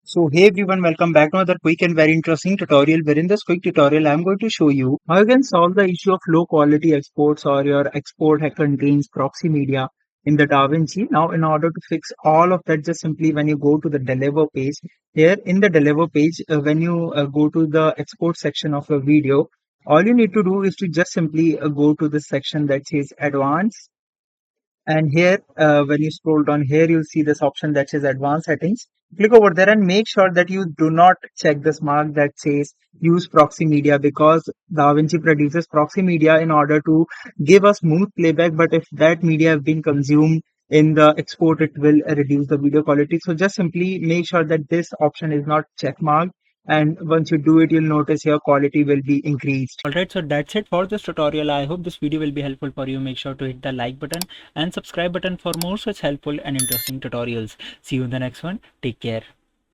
So hey everyone, welcome back to another quick and very interesting tutorial where in this quick tutorial I'm going to show you how you can solve the issue of low quality exports or your export contains proxy media in the DaVinci. Now in order to fix all of that, just simply when you go to the deliver page, here in the deliver page, when you go to the export section of a video, all you need to do is to just simply go to the section that says advanced. And here, when you scroll down here, you'll see this option that says advanced settings. Click over there and make sure that you do not check this mark that says use proxy media, because DaVinci produces proxy media in order to give a smooth playback. But if that media have been consumed in the export, it will reduce the video quality. So just simply make sure that this option is not check marked. And once you do it, you'll notice your quality will be increased. Alright, so that's it for this tutorial. I hope this video will be helpful for you. Make sure to hit the like button and subscribe button for more such helpful and interesting tutorials. See you in the next one. Take care.